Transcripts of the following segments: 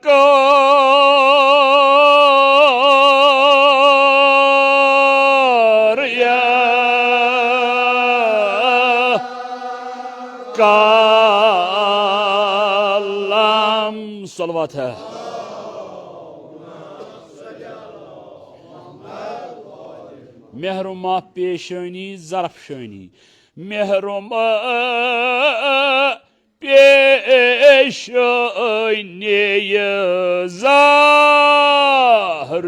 कर या कालम सलवात है। मेहरुमा पेशनी ज़रफ़शानी मेहरुमा पेशनी ज़हर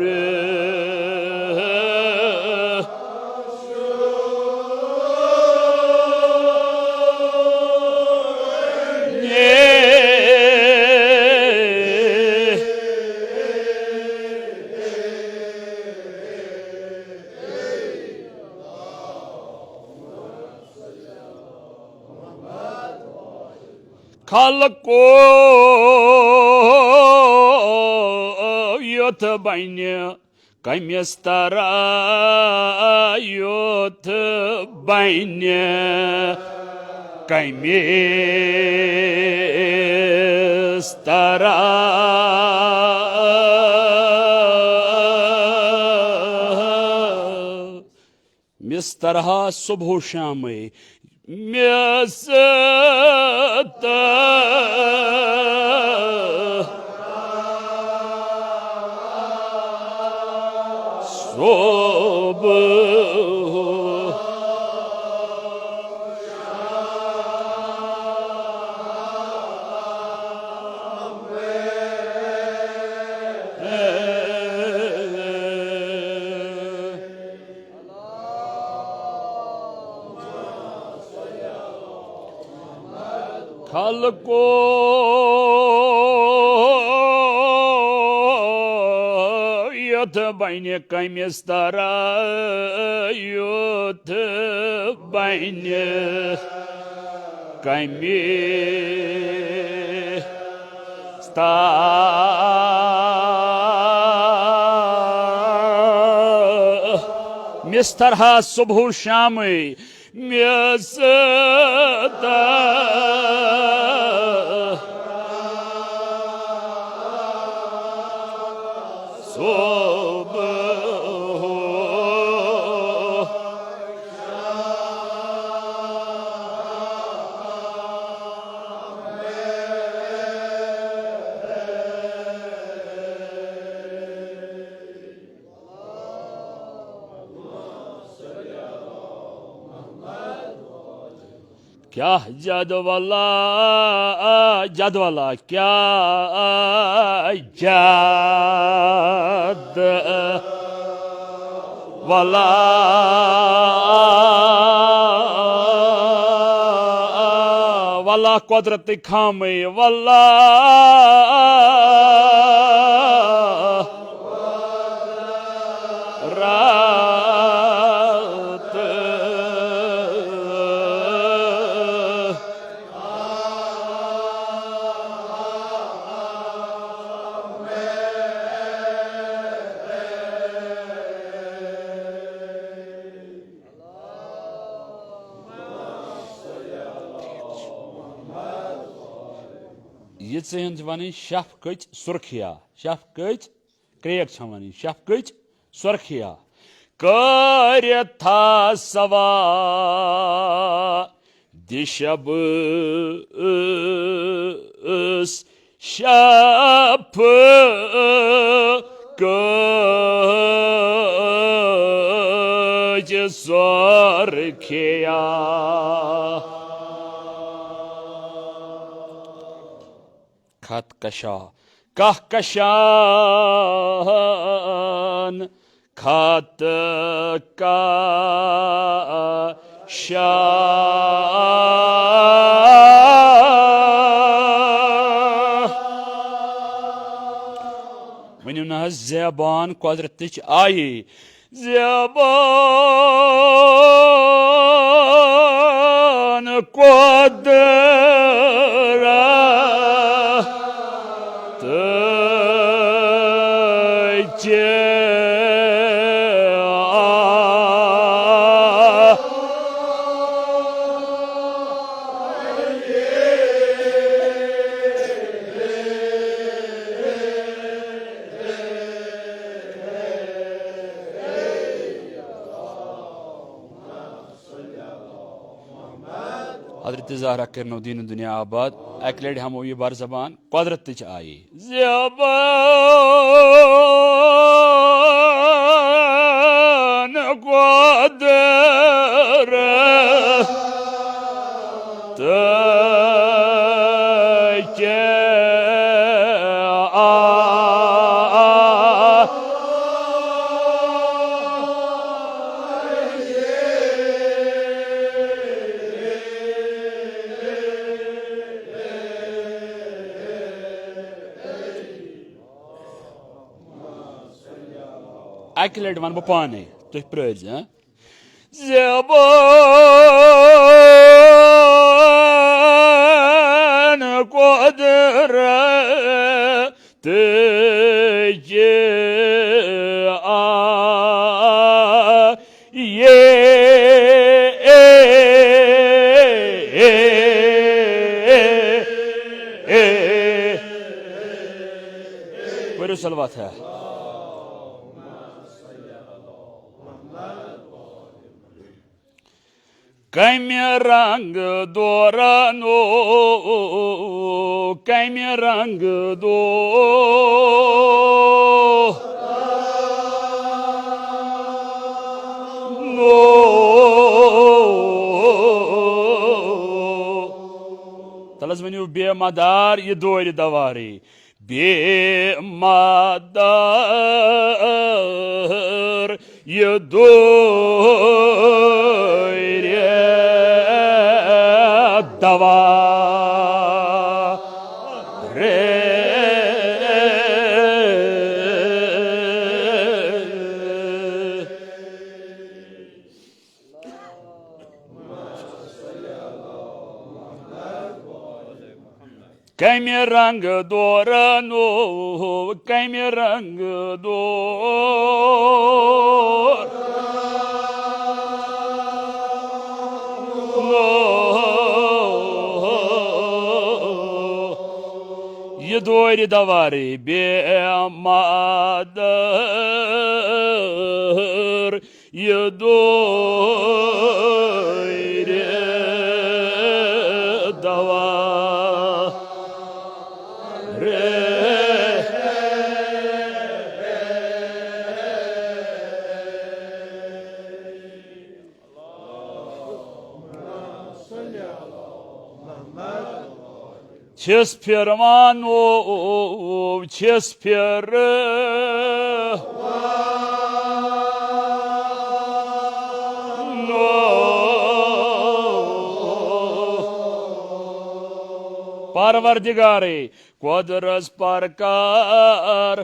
खलको योथ बन्य कमिस तरह योथ बन्य कमिस तरह मिस तरह सुबह शाम मिसता खलको योथ बन्य कमिस तरह योथ बन्य कमिस तरह मिस तरह सुबह शाम मिसता क्या जदवला जदवला क्या जद वला वला कुदरत खाम वला यह वन शफकच सुर्खिया शफकच क्रेक वन शफकच सुर्खिया कर था सवा दिशब शफ कच सुर्खिया खत कशा कहकशान खत कशा वनु न ज़बान कुदरतच आई ज़बान हजरत ज़हरा करनो दीन दुनिया आबाद एक लड़ हमो ये बार जबान कुदरत आई ज़बान कुदरत एक लड़ वन बह पाने तुम प्रेज ज़बान कुदरत ये सलवात है कम्य रंग दोरानो कम्य रंग दो तलस वनियो बेमदार ये दोर दवारी बेमदार ये दोर दवा रे कम्य रंग दोरानो कम्य रंग दोर ये दोर दवारी बेमदार ये दोर दवा Çes pirman o çes pir no Parvardigari quadras parkar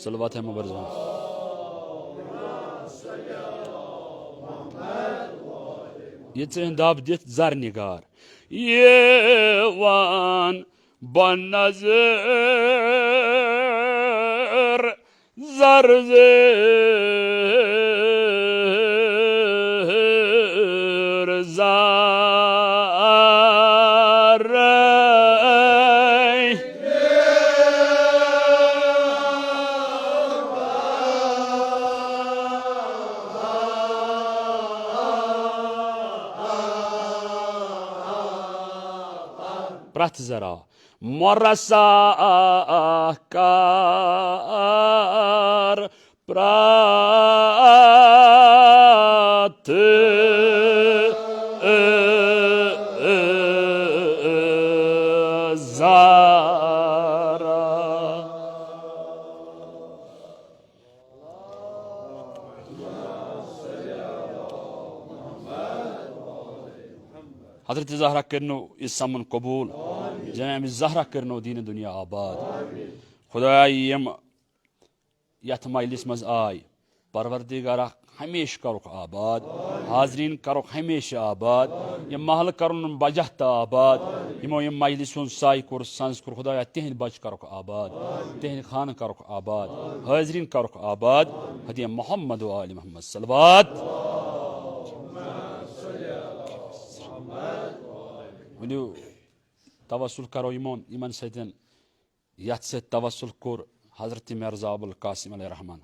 सलवात है मुबरज़ा ये दाब दित जर निगार ये वान बनज़र जर प्रथ जरा मोरसाकार प्रात जरा हजरत ज़हरा करनो इस समन कबूल जनाब ज़हरा करनो दीन दुनिया आबाद खुदा यम यथ मजलिस मज आय परवरदिगारा हमेश करुक आबाद हाजरीन करुक हमेशा आबाद यम महल करुन बजह त आबाद यमो यम मजलिस साय कुर संस कुर खुदा तिहद बच करुक आबाद तिहद खान करुक आबाद हाजरीन करुक आबाद हदिया मोहम्मद व आलि मोहम्मद सलवात ولو توسل کرو یمن سۭتۍ یتھ سۭتۍ توسل کوٚر حضرت مرزا ابو القاسم علیہ رحمان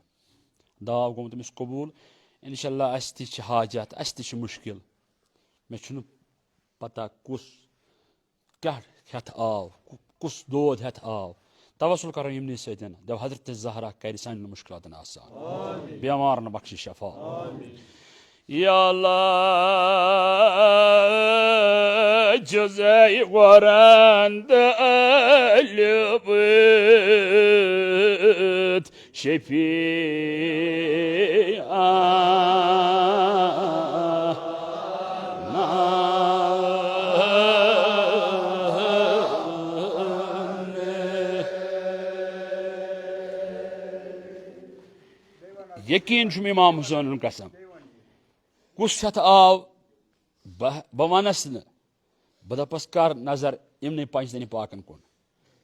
داو گوٚمُت تٔمِس قبوٗل انشاء اللہ اَسہِ تہِ چھِ حاجات اَسہِ تہِ چھِ مُشکل مےٚ چھُنہٕ پتہ کُس کیٛاہ ہٮ۪تھ آو کُس دود ہٮ۪تھ آو توسل کرو یِمنٕے سۭتۍ دَپ حضرت زہرا کرِ سانٮ۪ن مُشکلاتن آسان بٮ۪مارن بخشِ شفا یا اللہ جزائی ورند البت یقین چھُم امام حُسینُن قسم کُس ہٮ۪تھ آو بہٕ ونس نہٕ بہٕ دپس کر نظر یِمنٕے پنجتنی پاکن کُن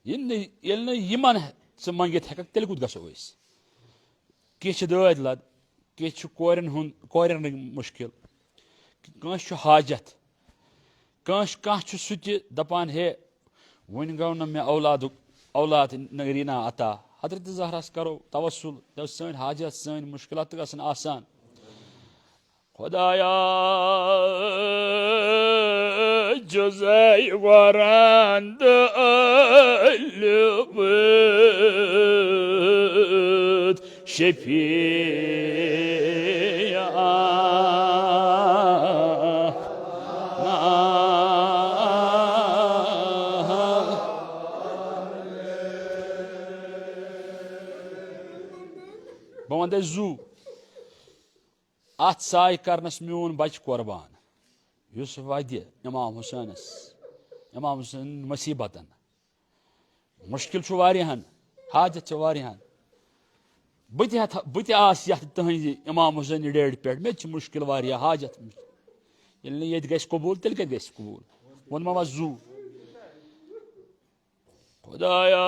ییٚلہِ نہٕ یِمن ژٕ منٛگِتھ ہٮ۪ککھ تیٚلہِ کوٚت گژھو أسۍ کینٛہہ چھِ دٲدۍ لد کینٛہہ چھُ کورٮ۪ن مُشکل کٲنٛسہِ چھُ حاجت کانٛہہ چھُ سُہ تہِ دپان ہے وۄنۍ گوٚو نہٕ مےٚ اولاد نگریٖنا عطا حضرت زہراہس کرو توسل دپ سٲنۍ حاجت سٲنۍ مُشکلات تہِ گژھن آسان خدایا جزائی ورند البت بہٕ ونہٕ تۄہہِ زُو اتھ سایہِ کرنس میون بچہِ قۄربان یُس ودِ امام حُسین مصیبتن مُشکل چھُ واریاہن حاجت چھِ واریاہن بہٕ تہِ آسہٕ یتھ تٕہنٛزِ امام حُسینہِ ڈیڈِ پٮ۪ٹھ مےٚ تہِ چھِ مُشکل واریاہ حاجت ییٚلہِ نہٕ ییٚتہِ گژھِ قبوٗل تیٚلہِ کتہِ گژھِ قبوٗل ووٚنما وۄنۍ زُو خدایا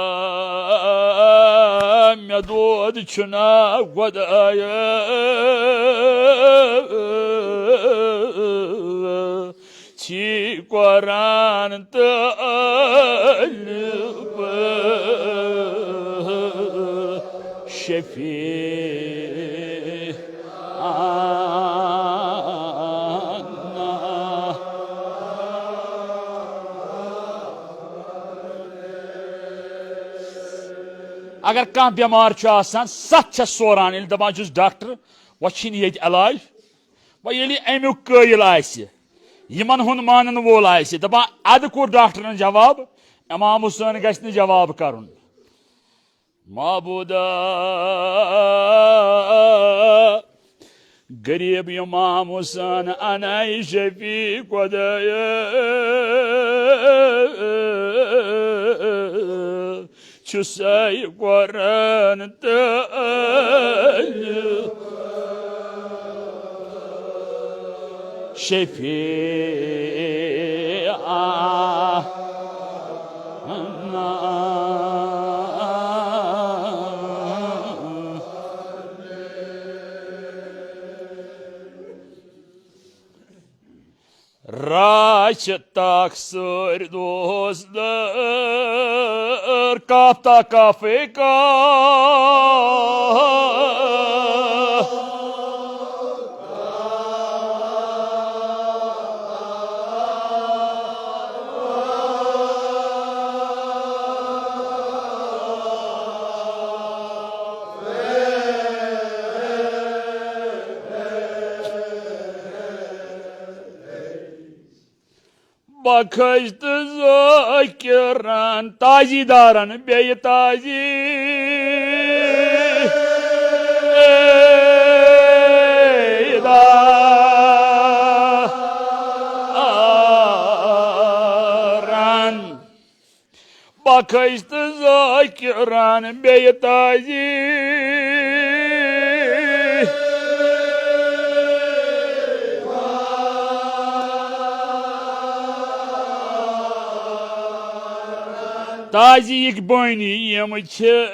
مےٚ دود چھُنا خدایا چھی قرآن طالب شفیع اگر کانٛہہ بٮ۪مار چھُ آسان سَتھ چھَس سوران ییٚلہِ دپان چھُس ڈاکٹر وۄنۍ چھِنہٕ ییٚتہِ علاج وۄنۍ ییٚلہِ امیُک قٲیِل آسہِ یِمن ہُنٛد مانن وول آسہِ دپان ادٕ کوٚر ڈاکٹرن جواب امام حُسین گژھِ نہٕ جواب کرُن معبوٗدا غریٖب امام حُسین اناے شفیع خۄدایا چھُساے قرآن طالب شفیع راچ تقصیر دوستlar kapta kafeka bakıştı zakiran tazidaran bey tazi daran bakıştı zakiran bey tazi Taziyik boynuyum ki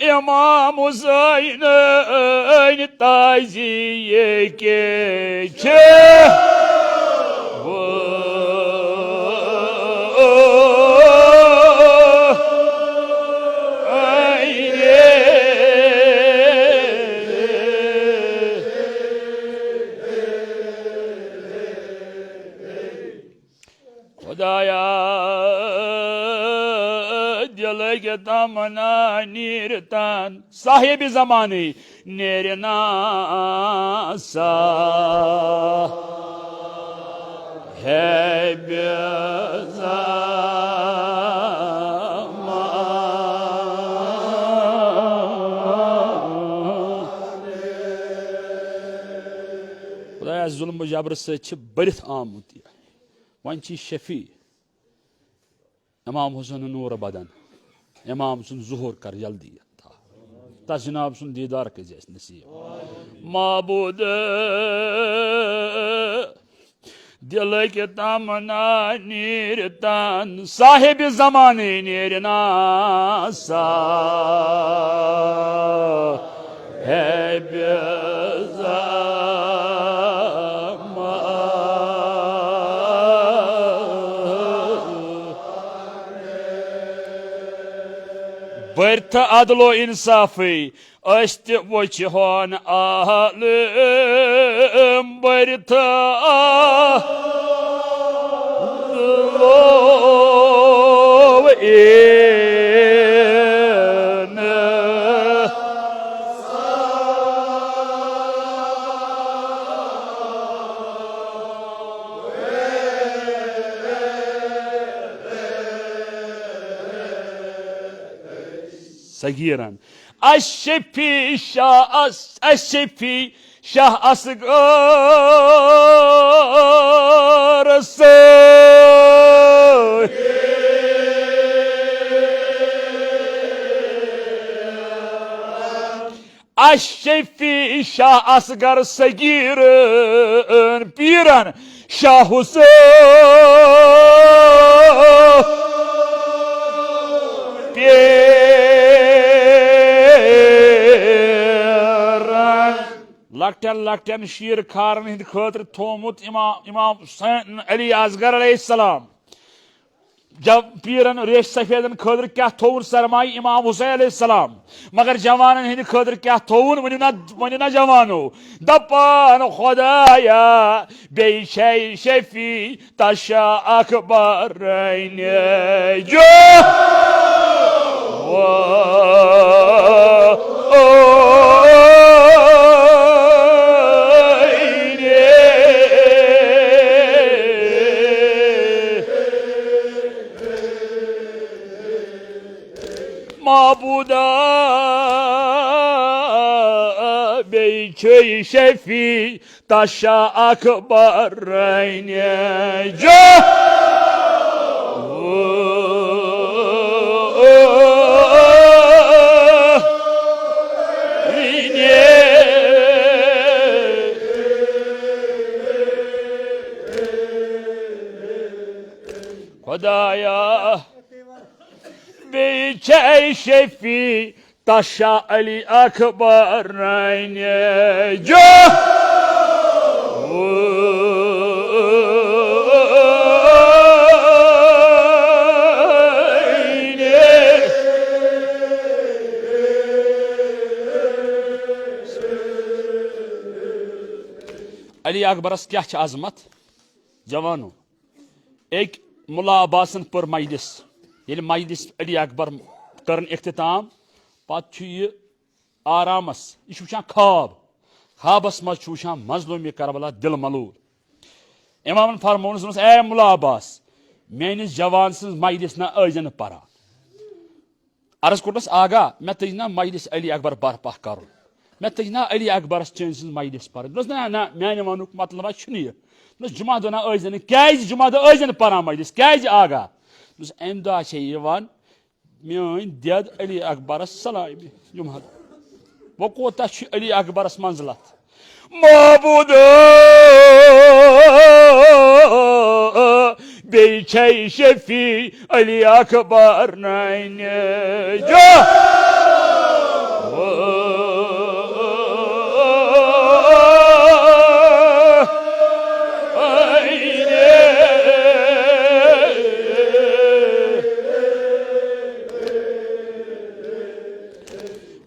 İmam Hüseyin'in taziyik ki लग तमना नीरतान साहिब जमाने नेरना सा है जुल्म जबर सत बरित आमुत वन शफी इमाम हुसैन नूर बदन इमाम सुन जुहूर कर जल्दी तस जनाब सुन दीदार कर नसीब माबूद दिल के तमना नीरतान साहिब जमाने नेरना सा है बर्थ अदलो इंसाफी अस्त वच होन आलम बर्थ सगीरन अशफी शाह असगर से अशफी शाह असगर सगीर पीरन शाह हुसैन लकटन लकटन शीर खारन हिंद खतर थोमुत इमाम हुसैन अली असगर अलैहिस्सलाम जब पीरन रेश सफेदन खतर क्या थोवन सरमाई इमाम हुसैन अलैहिस्सलाम मगर जवानन हिंद खतर क्या थोवन वनु ना जवानो दपान खुदाया बे शफी तशा अकबर जो माबूदा बेचे शफी तशा अकबर जो खुदाया बेचे शफी तशा अली अकबर जो अली अकबरस क्या अजमत जवानो एक मुला अब्बासन पर मजलिस ये मजलिस अली अकबर कर इख्तिताम पे आरामस यह वुचान ख्वाब ख्वाबस मज वुचान मजलूम करबला दिल मलूल इमाम फरमोन ए मुला अब्बास मेनिस जवान सज मजलिस ना अजन परान अर्ज कोटस आगा मे तज ना मजलिस अली अकबर बर्पा कर मे तज ना अली अकबरस चेन सज मजलिस पर ना ना माने वनुक मतलब यह जुमा दो ना अजन क्या जुमा दो अजन परान मजलिस क्या आगा अम दह मान दद अली अकबरस सलामी जुम्हा वो कोता अली अकबरस मंजलत माबूद बेचे शफी अली अकबर जो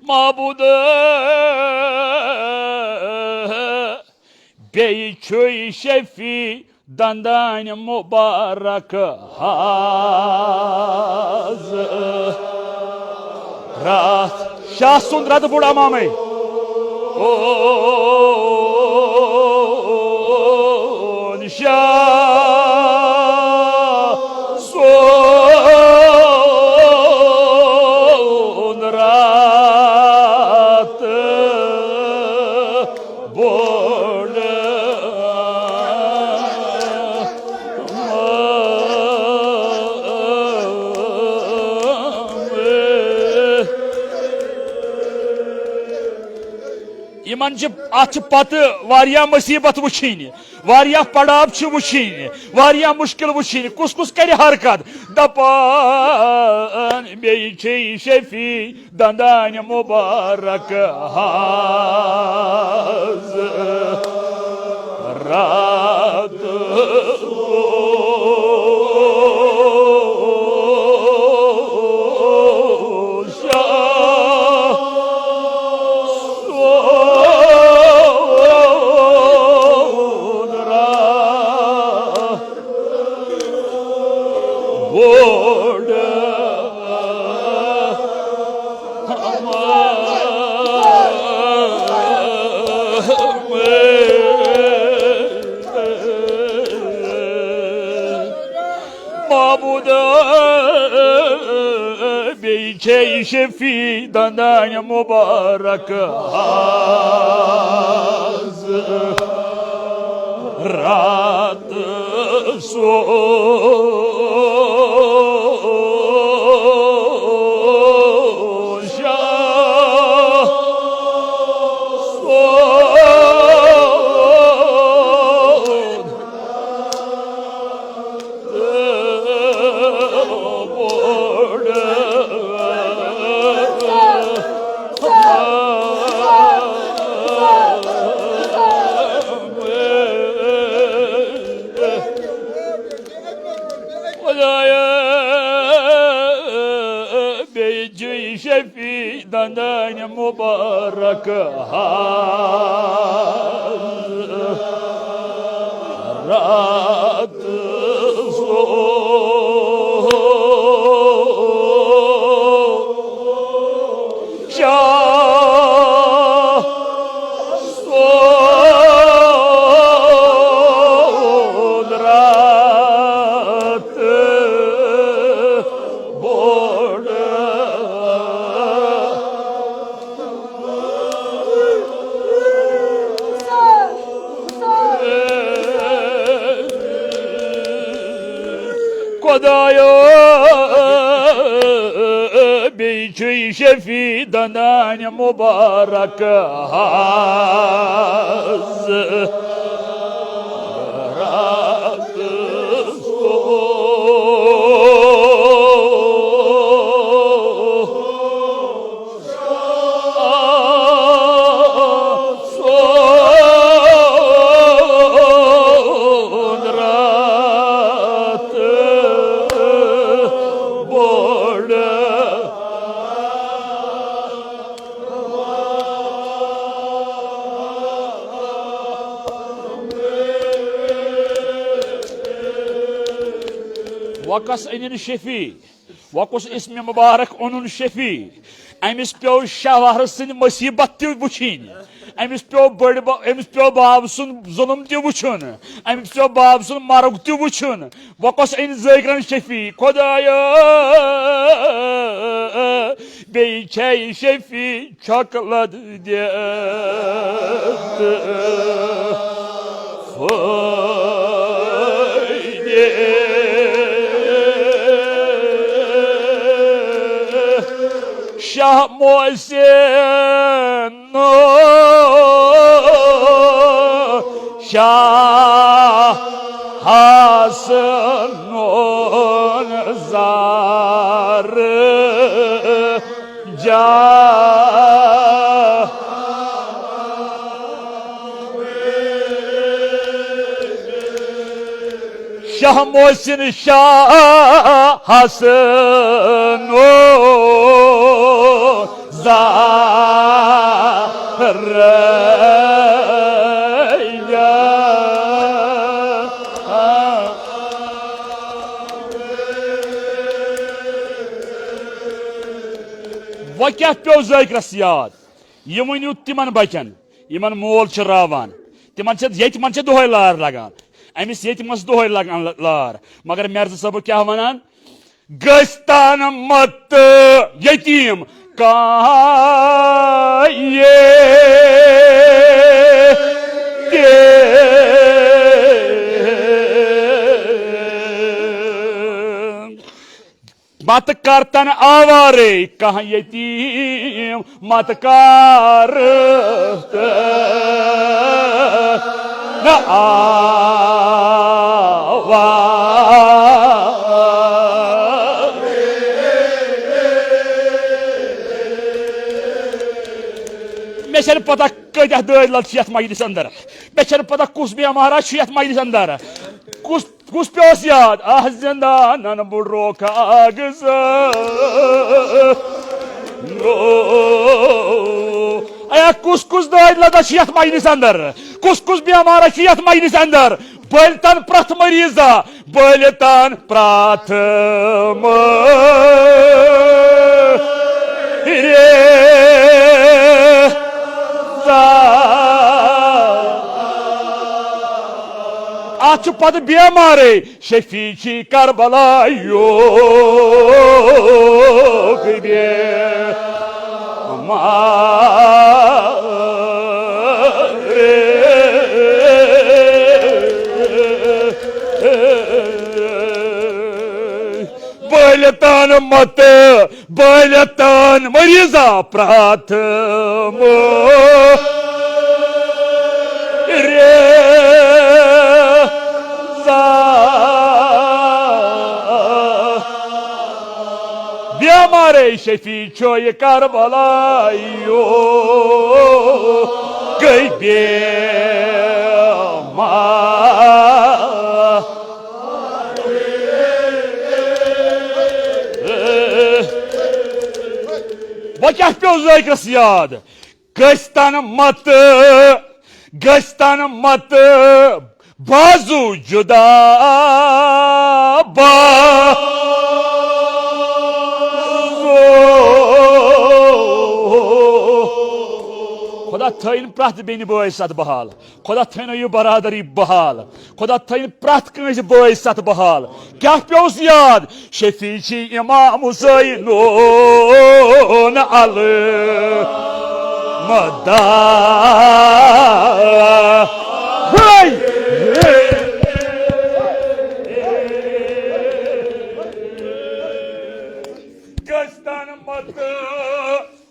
माबूद बेचु शफी दंदान मुबारक हाज रात शाह सुंदरद बुढ़ा मामे ओ शाह सुंदरद बुढ़ा इमन पत वारिया मुसीबत वुचीन वारिया पड़ाव वुचीन वारिया मुश्किल वुचीन कुस कुस कर हरकत दपान बेई शफी दंदान मुबारक हाज रात शफी दंदान मुबारक हाज रात सो शफी दंदान मुबारक हाज रात सो खुदायो बेई शफी दंदान मुबारक हाज रात सो वकस अनिन शफी वकुस इसम मुबारक ओनुन शफी अमिस पे शाहवार सिंद मुसीबत त वुचीन अमिस पे बाब सुन जुलम त वुचुन अमिस पे बाब सुन मर्ग त वुचुन वकस अन ज़ाकिरन शफी खुदाया बेई शफी चॉकलेट दे Şah Muhsin Şah Hasan'ın zarı Şah Muhsin Şah Hasan'ın zarı वह क्या पे ज़ायकरस याद यह वनु तिमन बचन यमन मोल रावान तिमन दोहे लार लगान अमिस यतिमस दोहे लगान लार मगर मर्ज सब क्या वनान गस्तान मत यतीम ये मत करतन आवारे कहाँ यतीम मत कर न आवा मे छे पता कत्या दद लत यथ मजलिस अंदर मे छे पता कुस बेमारा यथ मजलिस अंदर कुस पे याद आह जिंदान बुढ़ो कागज अया कुस दद लत यथ मजलिस अंदर कुस बेमारा यथ मजलिस अंदर बलतन प्रथ मरीजा बलतन प्रथ आज पद बेमारे शफीची करबला यो बलतन मत बलतन मरीजा प्राथम बेमारे शफी छो ये करबला यो गई वो क्या पे ज़ायकरस याद गस्तान मत बाजू जुदा बा खुदा थन प्रथ बेन बॉय सत बहाल खुदा थन यह बरादरी बहाल खुदा थन प्रथ कंस बॉय सत बहाल क्या पे याद शफीची इमाम हुसैनो अल मदा गस्तान मत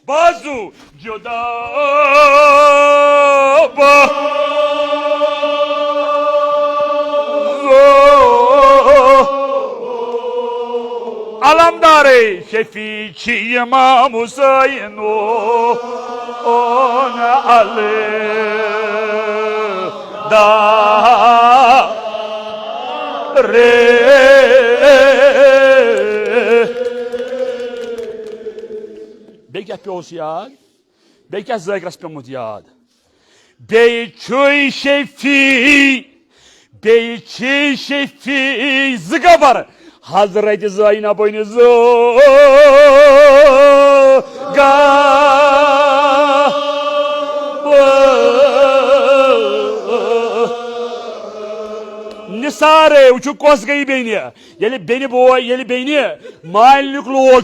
बाजू जुदा अलमदारे शफीची इमाम हुसैनो अल दा रे बे क्या पे याद बे क्या ज़ायकरस पेमुत याद बे शफी ज़गबर हजरत ज़ैनब निसारे वो कस गई बेन बेन मालिक लोल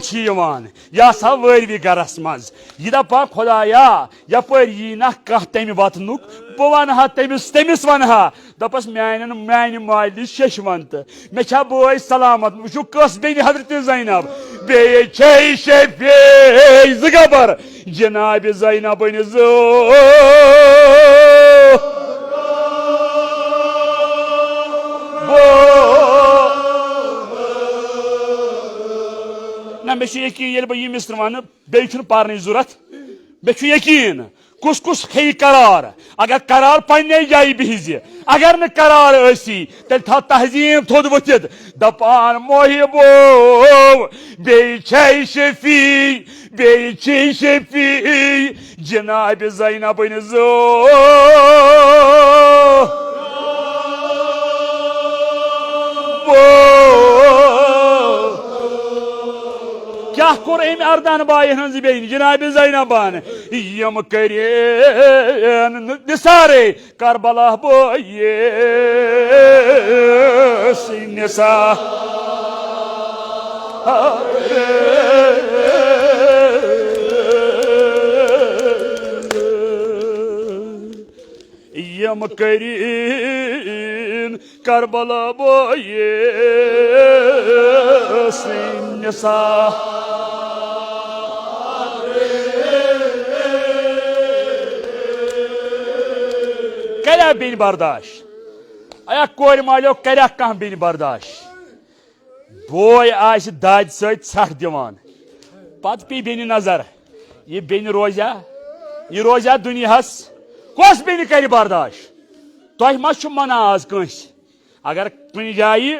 यह सा वरवी गरस मज यह दपा खुदाया यपर यी ना कह तम वतनुक बह वनहा तमिस वनहा दपस मान मालिस शेशवंत मे बॉय सलामत वो कस बेन हजरत ज़ैनब बे शफी ज़गबर जनाब ज़ैनब ना मे यकीन बह मिस्र वन बे पारन जरूरत मे यकीन कुस खी करार अगर करार पन्ने जाय बिज अगर न करार ऐसी तेल था तहजीम थोद वथित दपान मोहिबो बे शफी जनाब ज़ैनब क्या क्या कोर अम अर्दान बाय हज बेन जनाब ज़ैनबान यम करेन निसारे करबला बोये निसा यम करीन करबला बोये निसा क्या बेन बर्दाश्त अया कोर मालियो क्या कह बेन बर्दाश्त बोय आश दाद सठ दिवान पत पी बेन नजर ये बेन रोजा दुनियास कस बेन कर बर्दाश्त तुह मा मना आज कंस अगर कुन जाय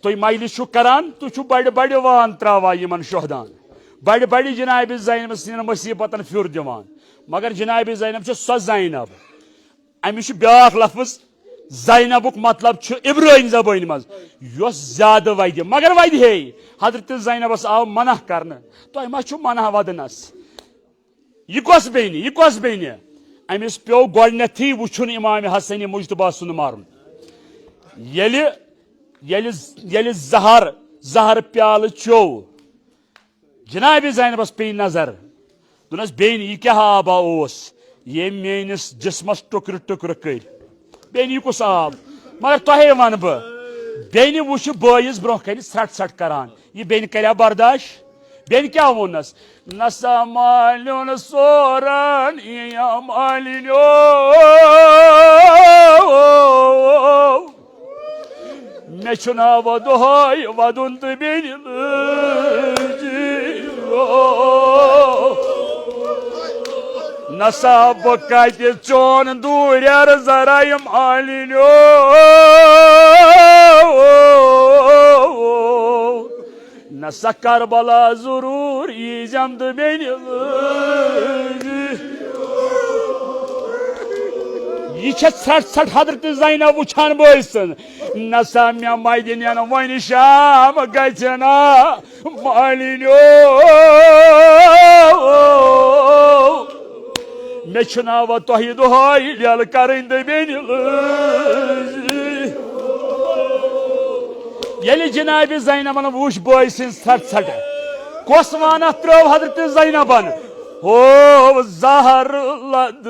तुम मजलिस करान तुम बड़ बड़ वान त्रावान यमन शोहदान बड़ बड़ जनाब ज़ैनब सिंह मुसीबतन फिर दिवान मगर जनाब ज़ैनब सो ज़ैनब अमिस ब्याख लफ्ज ज़ैनबुक मतलब इब्रानी ज़बान मज ज्यादा वद मगर वद हे हजरत ज़ैनबस आव मना कर तुह मा मना वदनस यह कस बेन अमिस पे गोथी वुन इमाम हसन मुजतबा सुन मारुन ये जहर प्याल चो जनाब ज़ैनबस पे नजर दुनस बेन यह क्या आबा ये मेनिस जिस्मस टुकर टुकर कर बेन यह कुस आब मगर तुहे वन बह बेन वुच बयस ब्रोह कन सट करान यह बेन कर्या बर्दाश्त बेन क्या वोनस नसा मालिन सोरन या मालिनो मे नाव दोहय वदुन तो बेन नसा बह कत चोन दूर जरा मालिनो नसा करबला जरूर यीजम तो बेन यह सट हजरत ज़ैनब वुचान बसन नसा मे मदन वन शाम गना मालिनो मे नाव तुह दोहय लेल करें बेन ये जनाब ज़ैनबन वुच बय सिंह सट कस वाना त्रो हजरत ज़ैनबन हो जहर लद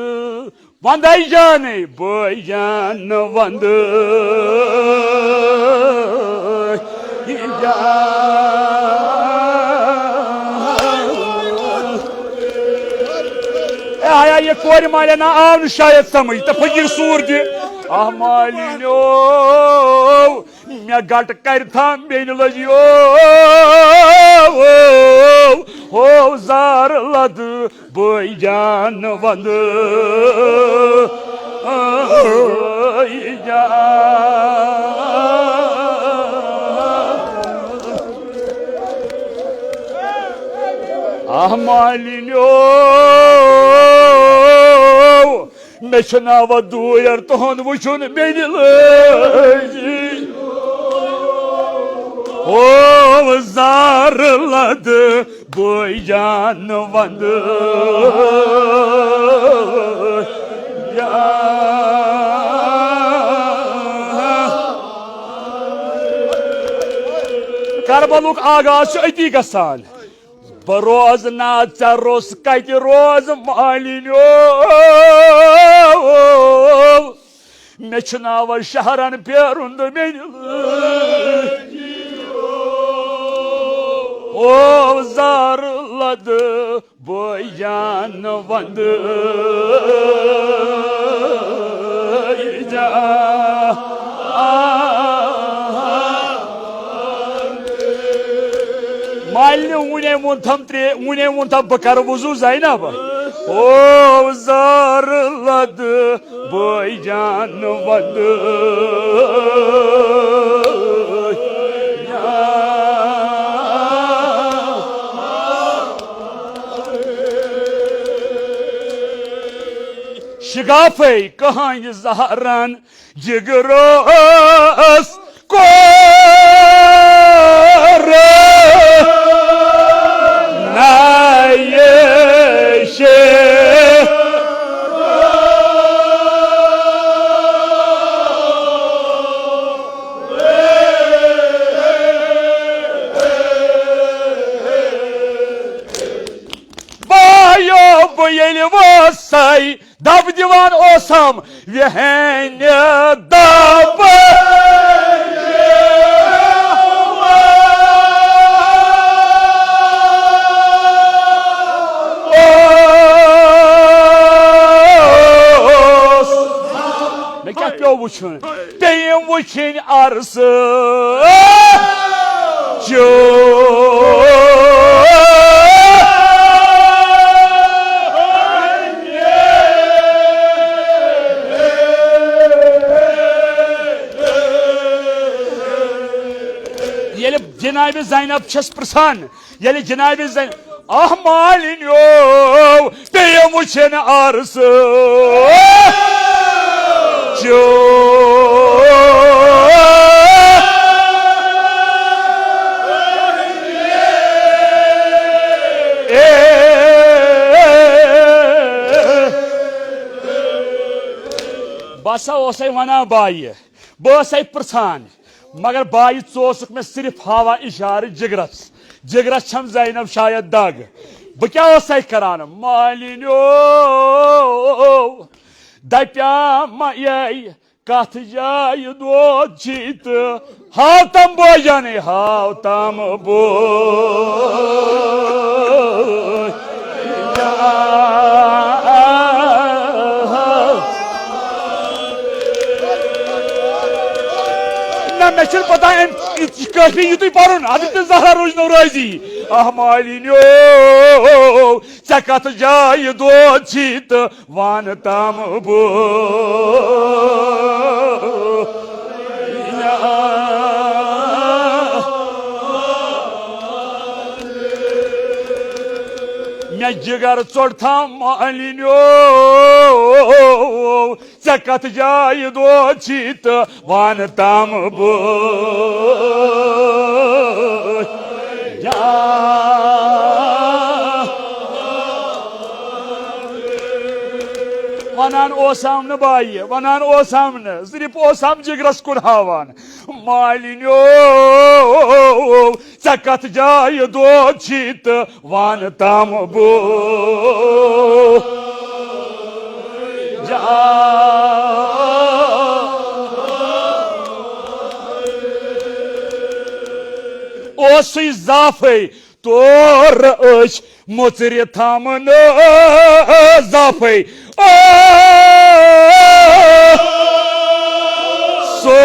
वंद जाने बय जान वंद आया ये कोर मालिया ना आव शायद समझ तो फकीर सूर दि आह मालिनो मे गट कर थाम बेन लजियो हो जार लद बय जान वंद आह मालिनो मे नाव दूर तुहद वुचुन बेन ओ जार लद बय जान वंद करबलुक आगाज अति गसान बरोज ना चरोस कत रोज मालिनो मे नाव शहरन पेरुन बेन ओ जार लद बय जान वंद मालिन वुने वुन थम बह कर वुजू ज़ैनब ओ जार लद बय जान वंद शिगाफे कहाँ जहरन जिगरोस को ये वसई दब दिवान ओसम वहन दब मैं क्या पे वुचन पेम वुचन अर्स जो जनाब ज़ैनब छस प्रसान ये जनाब ज़ैनब आह मालिन्यो पे वुचन अर्स जो बसा ओसै वना बाय बसै प्रसान मगर बाई चोसुक में सिर्फ हावा इशार जिगरस जिगरस छम ज़ैनब शायद दाग बह क्या ओसै करान मालिन्यो दप्या ये कथ जाय दो जीत हाव तम बोजाने हाव तम बो मे पता कश्मीर युत पुन आदित्य जहरा रोज नो राजी आह मालिन्यो ऐ कथ जाय दो जीत वन तम बो मे जिगर चोड़ था मालिन्यो ऐ कथ जाय दो जीत वन तम बो वनान ओसम न बाई वनान ओसम न सिर्फ ओसम जिगरस कुन हावान मालिन्यो ऐ कथ जाय दो जीत वन तम बो ओसुई जाफे तोर अश मोचर थमन जाफे सो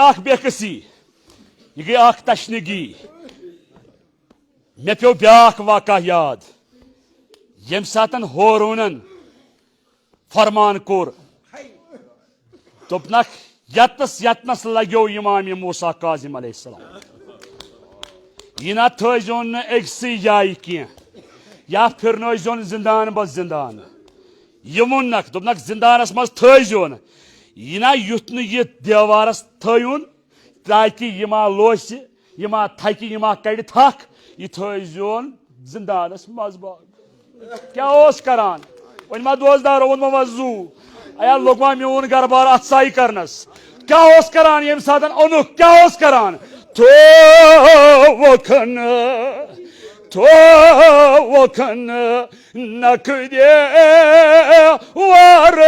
ये बेकसी ये गई तशनगी मे पे ब्याख वाक़ा याद यम सातन होरूनन फरमान कोर दोपनक यतनस यतनस लगो इमाम मूसा काजिम अलैहिस्सलाम यह थोन अक्सी जाय कह या फिरन जिंदान ब जिंदान यह वोनक दोपनक जिंदानस मज थोन यह युथ यह देवारस थोन ताकि यह मा लोस यह मा थक यह मा कड़ थक यह थोन जिंदानस मज क्या करान वन मा दोस्तदारो वो मा जू अया लोगमा मोन घर बार अत साई करनस क्या करान यम सात ओनुक क्या करान थो वखन नख दे वार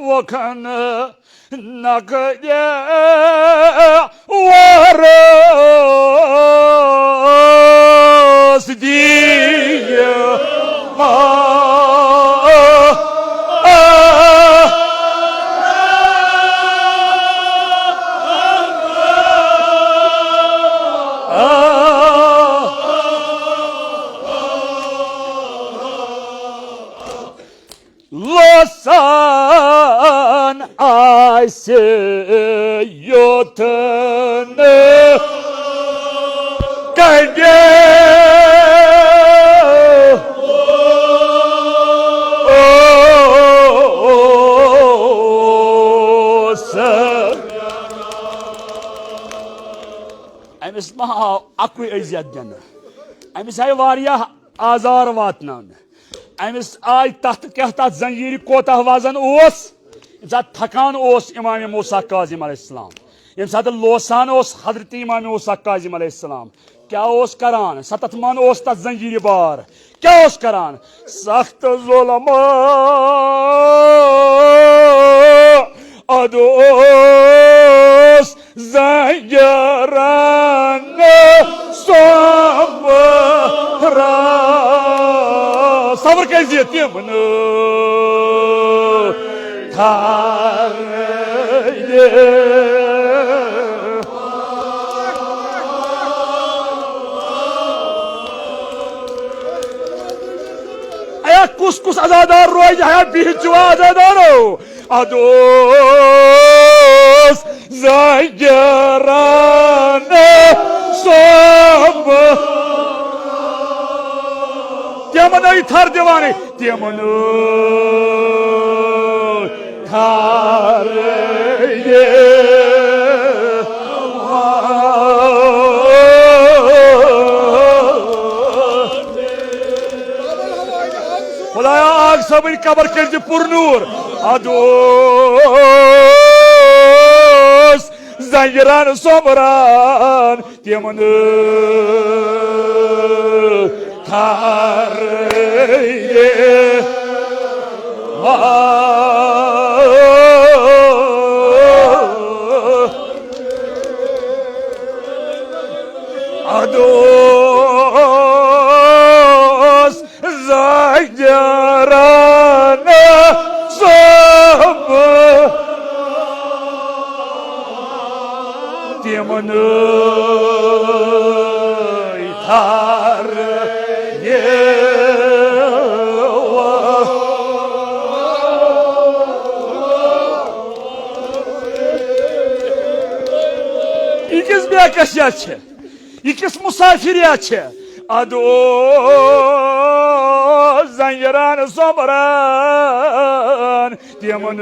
वखन नख दे वार लोसान आसे योतन कगे अमिस महा अकु अजियत दिन अमिस आई वारिया आजार वातन अमिस आई तथ क्या तथ जंजीर कोता वजन ओस थकान ओस इमाम मूसा काजिम अलैहिस्सलाम यम सात लोसान ओस हजरत इमाम मूसा काजिम अलैहिस्सलाम क्या ओस करान सतत मन ओस तथ जंजीर बार क्या ओस करान सख्त जुल्म अदोस ज़ंजरान सबरा सब्र कैसे तिमन थार आया कुस आजादार रोज है बिचु आजादारो अदोस ज़ंजरान सब तिमन थर दिवाने तिमन थार खुदाया आग सबरी कबर कर पुरनूर अदोस ज़ंजरान सोमरान तिमन थार अदोस ज़ंजरान सब तिमन थार इकिस बेकसिया इकिस मुसाफिरिया अदो ज़ंजरान सोमरान तिमन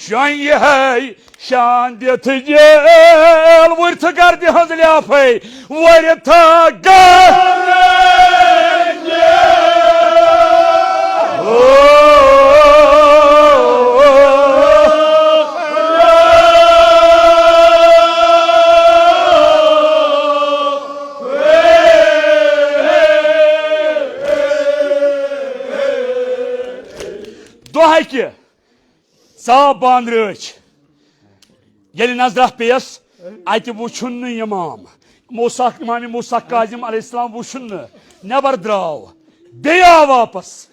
शान ये है शान दिथ जेल वर्थ कर दि हज लियाफे वर्थ दोहाई के साफ बांद रच ये नजर पेस अत वुन इमाम इमाम मूसा काजिम अलैहिस्सलाम वुन नबर द्राव बे आव वापस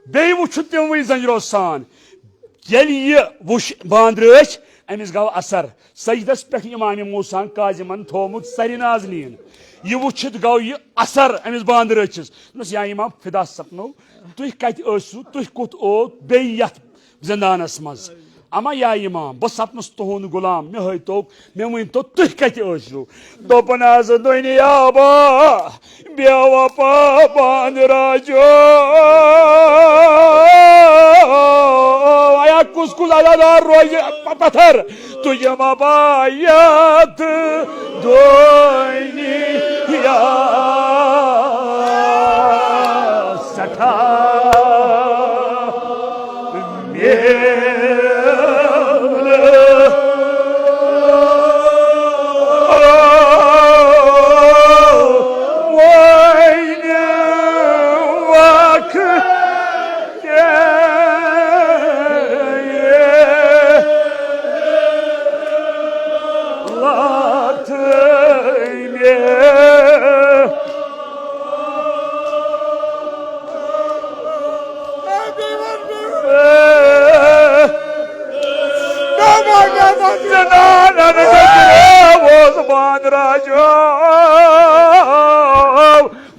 बे वुन तम वही जंजरो सान ये वुश बांद रच अमिस गो असर सजदस पे इमाम मूसा काजिमन थोमुत सर नाजनीन यह वुचित गो यह असर अमिस बांद रचिस या इमाम फिदा सपनो तुह कत तुह कुत ओ बे जिंदानस मज अमा या इमाम बह सपनस तुहद गुलाम मे हतो मे वन तो तुह कत दोपन आज दुनियाबा बेवफा बांद राजो आया कुस आजादार रोज पत्थर तुझे मबायत दुनिया सठा Zananan döküre Osman Racab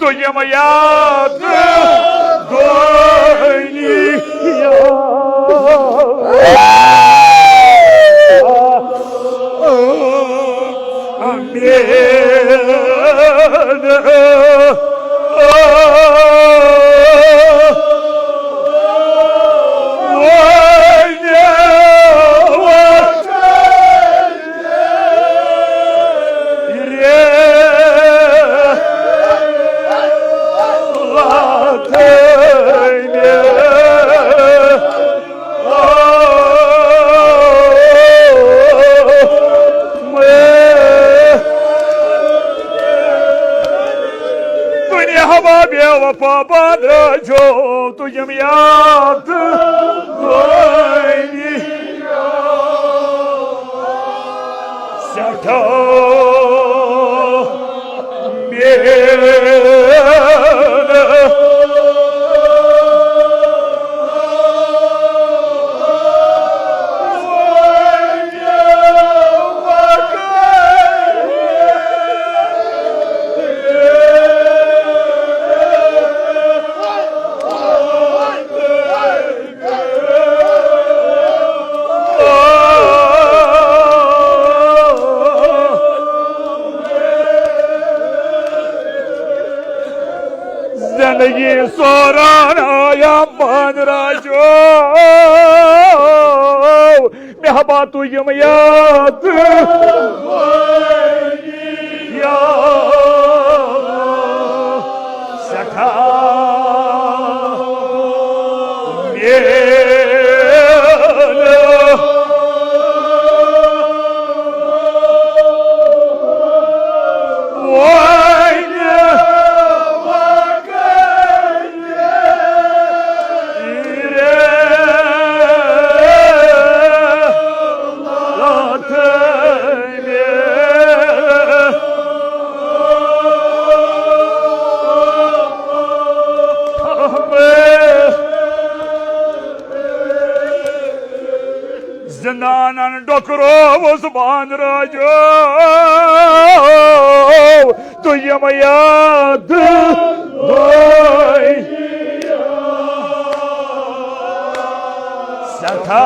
Duyum yadı Baba Rajo Duyum yadı Serta Zendagi sorana yaman rajo Mehaba duyum yadı Ya Seka Zinanan dokro Osman Racab Duyum yadı Serta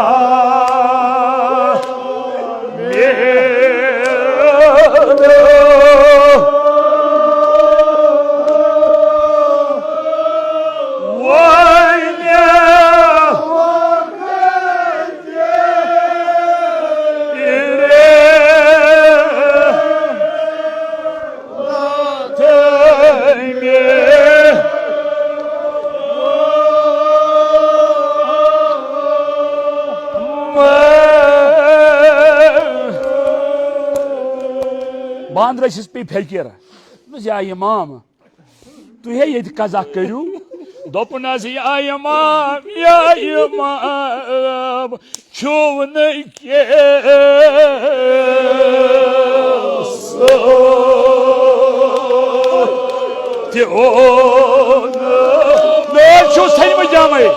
Bandra şiz pe felkera. Biz ya imam. Tu he yedi kazak kırı. Dopuna ya imam, ya imam. Çuvunu keso. Ti onu. Ne şu sayımı camayı.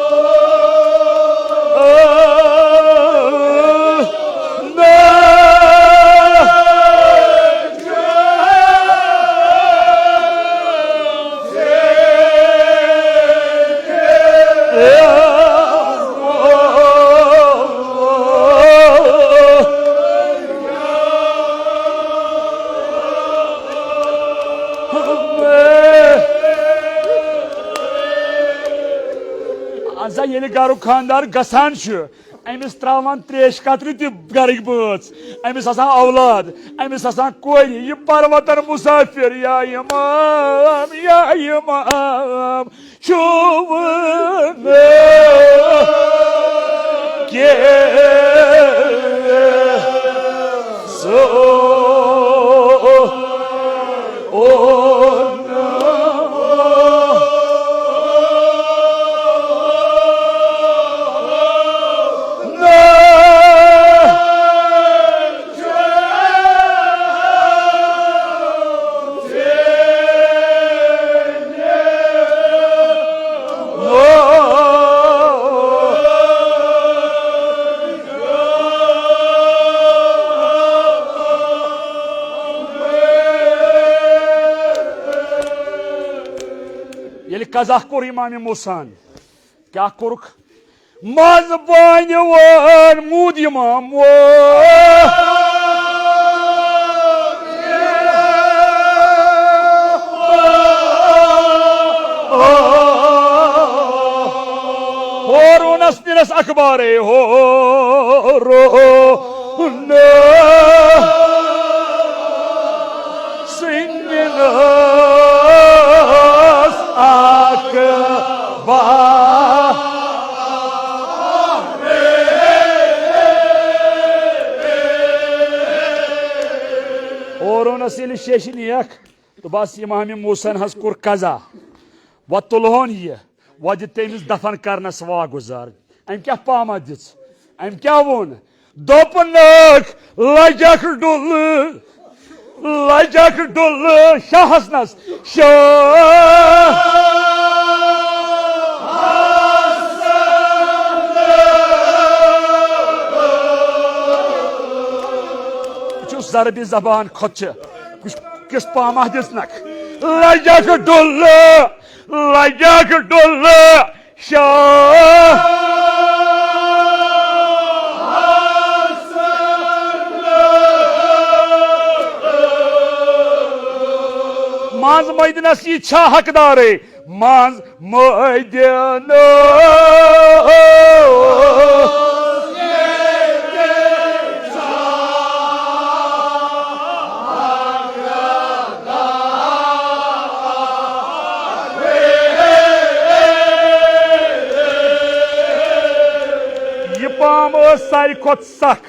Aza yeni garu kandar gasan şu. Emis travan treş katri ti garik bıç. Emis asan avlad. Emis asan koy. Yipar vatan musafir. Ya imam, ya imam. Şuvunu keso. कज़ा कोर इमाम मूसा क्या कोरुक मज बान one मूद इमाम वो नस अखबारे हो रो और शेशन यख तो बस इमाम मूसा हज कोर कज़ा व तुलहोन यह वह दित तमिस दफन करनस वागुजार अम क्या पामा दिस अम क्या वोन दोपनक लजक डुल शाह हसनस जरबी जबान खोच किस पामा दिसनक लजक डुल शाह मांज मैदनस यह छा हकदारे मांज मैदन पाम सारी खोत सख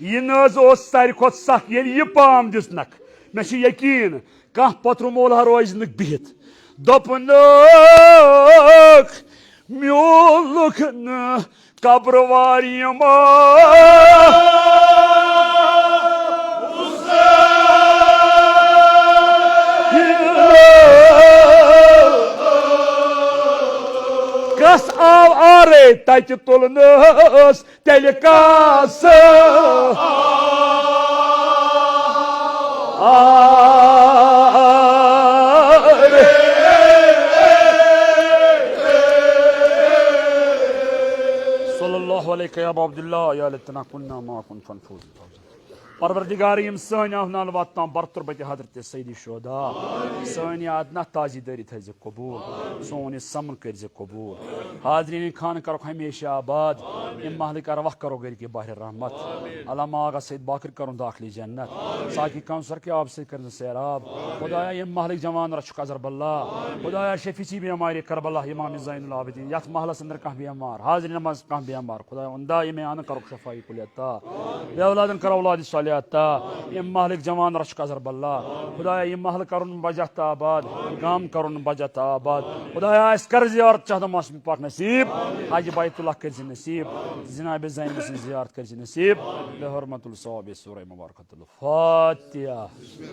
यह नज सारी खोत सख ये यह पाम दिसनक मे यकीन कह पत्रु मोलहा रोज न बिहित दोपनक म्यूलुक न कब्रवारी कस आव आरे तत तुलनस तेल कास सल्लल्लाहु अलैहि या अब्दुल्लाह या लतना कुन्ना मा कुन फनफूज परवरदिगार यम सन आहनाल वातां बरतुरबत हजरत सैयदी शुहदा सन याद न ताजी दरी थज कबूल सोन समन कर कबूल हाजरीन खान करो हमेशा आबाद इम महल कर वह करो गर के बाहर रहमत अल्लाह आगा सैयद बाकर करो दाखिली जन्नत साकी कौसर के आप से कर सैराब खुदाया इम महल जवान रश कजर बल्ला खुदाया शफीची बीमारी करबला इमाम ज़ैनुल आबिदीन यथ महल अंदर कह बीमार हाजरीन नमाज कह बीमार खुदाया उंदा इमे आन करो शफाई कुलियता बे औलादन कर औलाद यम महलिक जवान रश कजर बल्ला खुदाया यम महल करुन बजत आबाद गाम करुन बजत आबाद खुदाया इस कर जियारत चाहता मौसम पाक नसीब हाजी बैतुल्लाह कर नसीब जनाब ज़ैन सिंह जियारत कर नसीब बे हुर्मतुल सवाब सूरह मुबारकतुल फातिहा।